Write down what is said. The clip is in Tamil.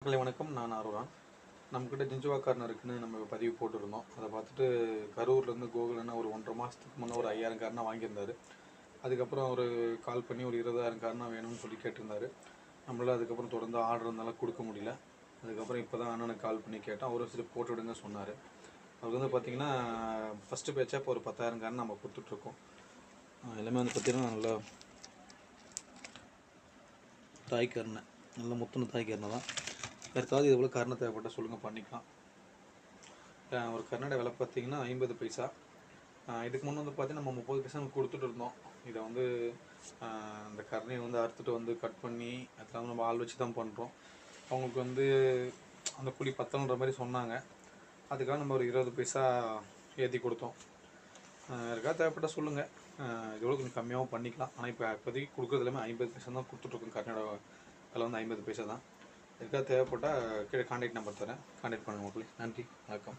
மக்களே வணக்கம். நான் ஆர்வரான். நம்மக்கிட்ட ஜிஞ்சுவா கார்னர் இருக்குன்னு நம்ம பதிவு போட்டுருந்தோம். அதை பார்த்துட்டு கரூர்லேருந்து கோகுலன்னு ஒரு 1.5 மாதத்துக்கு முன்னே ஒரு 5000 கார்னா வாங்கியிருந்தார். அதுக்கப்புறம் அவர் கால் பண்ணி ஒரு 20,000 கார்னா வேணும்னு சொல்லி கேட்டிருந்தார். நம்மளால் அதுக்கப்புறம் தொடர்ந்து ஆர்டர் இருந்தாலும் கொடுக்க முடியல. அதுக்கப்புறம் இப்போ தான் அண்ணனுக்கு கால் பண்ணி கேட்டோம். அவரும் சரி போட்டு விடுங்க சொன்னார். அவருக்கு வந்து பார்த்திங்கன்னா ஃபஸ்ட்டு பேட்சாக இப்போ ஒரு 10,000 கார்னு நம்ம கொடுத்துட்ருக்கோம். எல்லாமே வந்து பார்த்திங்கன்னா நல்லா தாய் கருணை, நல்ல முத்துன தாய் கருணை தான். யாருக்காவது இது போல் கருணை தேவைப்பட்டால் சொல்லுங்கள், பண்ணிக்கலாம். ஒரு கருணோட விலை பார்த்திங்கன்னா 50 பைசா. இதுக்கு முன்னே வந்து பார்த்திங்கன்னா நம்ம 30 பைசா கொடுத்துட்டு இருந்தோம். இதை வந்து இந்த கருணையை வந்து அறுத்துட்டு வந்து கட் பண்ணி அதெல்லாம் நம்ம ஆள் வச்சு தான் பண்ணுறோம். அவங்களுக்கு வந்து அந்த கூலி பத்தணுன்ற மாதிரி சொன்னாங்க. அதுக்காக நம்ம ஒரு 20 பைசா ஏற்றி கொடுத்தோம். யாருக்காவது தேவைப்பட்டால் சொல்லுங்கள், இதோட கொஞ்சம் கம்மியாகவும் பண்ணிக்கலாம். ஆனால் இப்போதைக்கு கொடுக்குறது எல்லாமே 50 பைசா தான் கொடுத்துட்ருக்கோம். கருணோட விலை வந்து 50 பைசா தான். யாருக்காவது தேவைப்பட்டால் கீழே கான்டாக்ட் நம்பர் தரேன், கான்டாக்ட் பண்ணுங்கள் மக்களே. நன்றி, வணக்கம்.